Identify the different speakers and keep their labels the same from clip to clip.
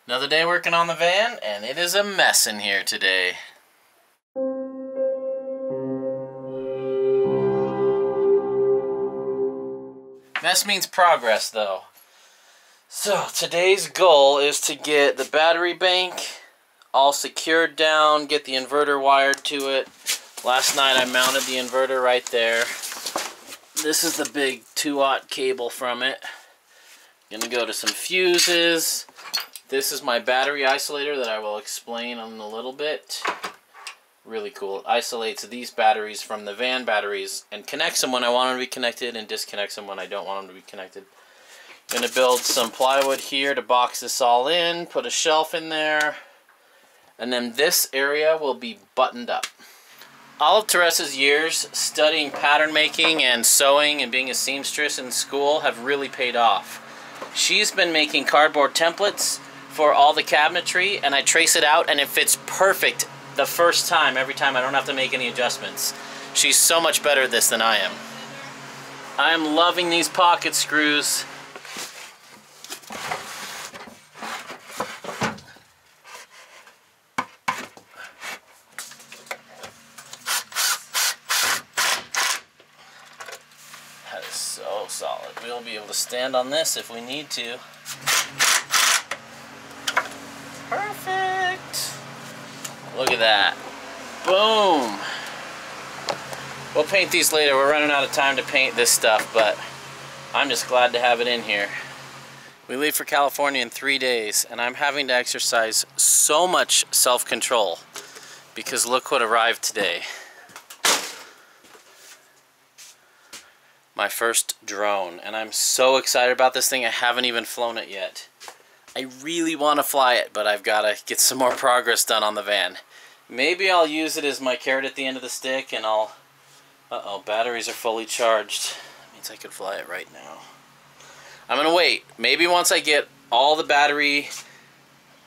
Speaker 1: Another day working on the van, and it is a mess in here today. Mess means progress, though. So, today's goal is to get the battery bank all secured down, get the inverter wired to it. Last night I mounted the inverter right there. This is the big 2-aught cable from it. Gonna go to some fuses. This is my battery isolator that I will explain in a little bit. Really cool. It isolates these batteries from the van batteries and connects them when I want them to be connected and disconnects them when I don't want them to be connected. Gonna build some plywood here to box this all in, put a shelf in there, and then this area will be buttoned up. All of Teresa's years studying pattern making and sewing and being a seamstress in school have really paid off. She's been making cardboard templates for all the cabinetry, and I trace it out and it fits perfect the first time, every time. I don't have to make any adjustments. She's so much better at this than I am. I'm loving these pocket screws. That is so solid. We'll be able to stand on this if we need to. Perfect. Look at that. Boom. We'll paint these later. We're running out of time to paint this stuff, but I'm just glad to have it in here. We leave for California in 3 days, and I'm having to exercise so much self-control because look what arrived today. My first drone, and I'm so excited about this thing. I haven't even flown it yet. I really want to fly it, but I've got to get some more progress done on the van. Maybe I'll use it as my carrot at the end of the stick, and I'll... Uh-oh, batteries are fully charged. That means I could fly it right now. I'm going to wait. Maybe once I get all the battery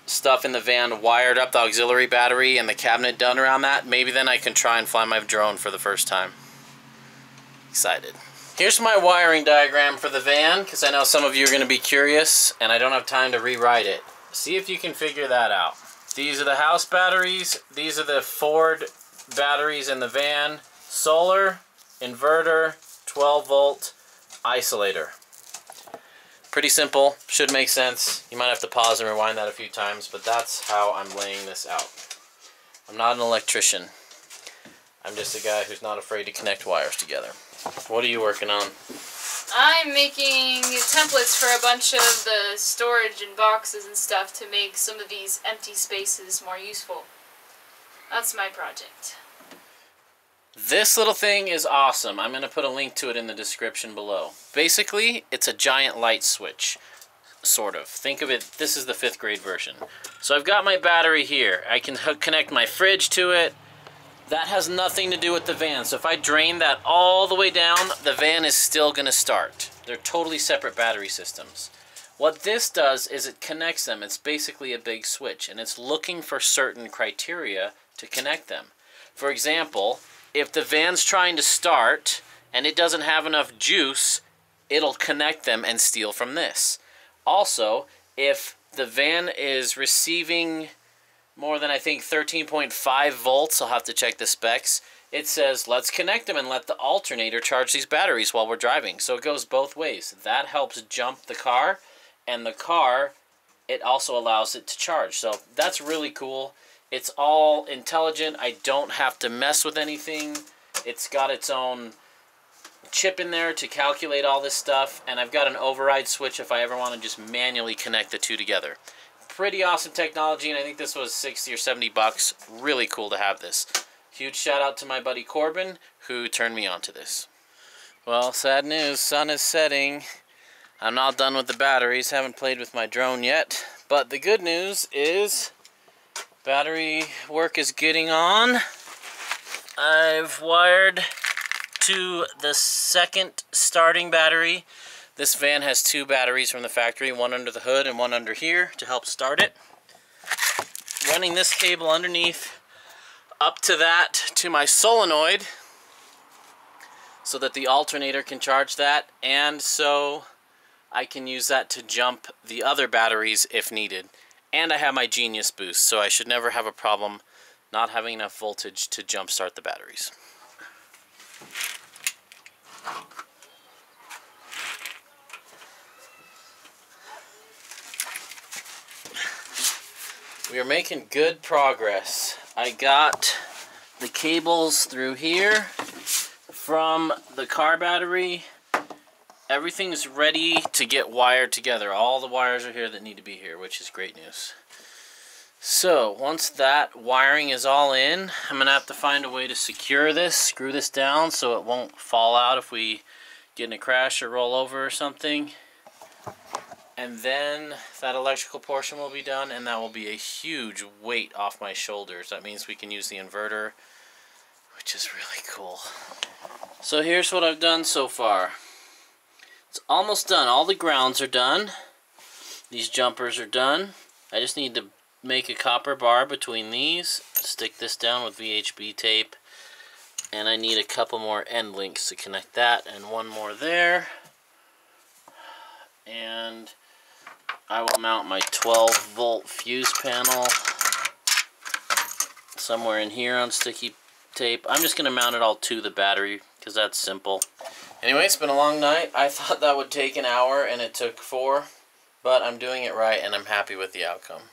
Speaker 1: stuff in the van wired up, the auxiliary battery and the cabinet done around that, maybe then I can try and fly my drone for the first time. Excited. Here's my wiring diagram for the van, because I know some of you are going to be curious, and I don't have time to rewrite it. See if you can figure that out. These are the house batteries. These are the Ford batteries in the van. Solar, inverter, 12-volt, isolator. Pretty simple. Should make sense. You might have to pause and rewind that a few times, but that's how I'm laying this out. I'm not an electrician. I'm just a guy who's not afraid to connect wires together. What are you working on?
Speaker 2: I'm making templates for a bunch of the storage and boxes and stuff to make some of these empty spaces more useful. That's my project.
Speaker 1: This little thing is awesome. I'm going to put a link to it in the description below. Basically, it's a giant light switch, sort of. Think of it, this is the 5th grade version. So I've got my battery here. I can connect my fridge to it. That has nothing to do with the van. So if I drain that all the way down, the van is still going to start. They're totally separate battery systems. What this does is it connects them. It's basically a big switch, and it's looking for certain criteria to connect them. For example, if the van's trying to start and it doesn't have enough juice, it'll connect them and steal from this. Also, if the van is receiving more than, I think, 13.5 volts, I'll have to check the specs, it says let's connect them and let the alternator charge these batteries while we're driving. So it goes both ways. That helps jump the car, and the car, it also allows it to charge. So that's really cool. It's all intelligent. I don't have to mess with anything. It's got its own chip in there to calculate all this stuff, and I've got an override switch if I ever want to just manually connect the two together. Pretty awesome technology, and I think this was 60 or 70 bucks. Really cool to have this. Huge shout out to my buddy Corbin, who turned me on to this. Well, sad news, sun is setting. I'm not done with the batteries, haven't played with my drone yet, but the good news is battery work is getting on. I've wired to the second starting battery. This van has 2 batteries from the factory, one under the hood and one under here to help start it. Running this cable underneath up to that to my solenoid so that the alternator can charge that, and so I can use that to jump the other batteries if needed. And I have my Genius boost, so I should never have a problem not having enough voltage to jumpstart the batteries. We are making good progress. I got the cables through here from the car battery. Everything's ready to get wired together. All the wires are here that need to be here, which is great news. So once that wiring is all in, I'm going to have to find a way to secure this, screw this down so it won't fall out if we get in a crash or roll over or something. And then that electrical portion will be done, and that will be a huge weight off my shoulders. That means we can use the inverter, which is really cool. So here's what I've done so far. It's almost done. All the grounds are done. These jumpers are done. I just need to make a copper bar between these, stick this down with VHB tape, and I need a couple more end links to connect that, and one more there. And I will mount my 12-volt fuse panel somewhere in here on sticky tape. I'm just going to mount it all to the battery because that's simple. Anyway, it's been a long night. I thought that would take an hour and it took 4, but I'm doing it right and I'm happy with the outcome.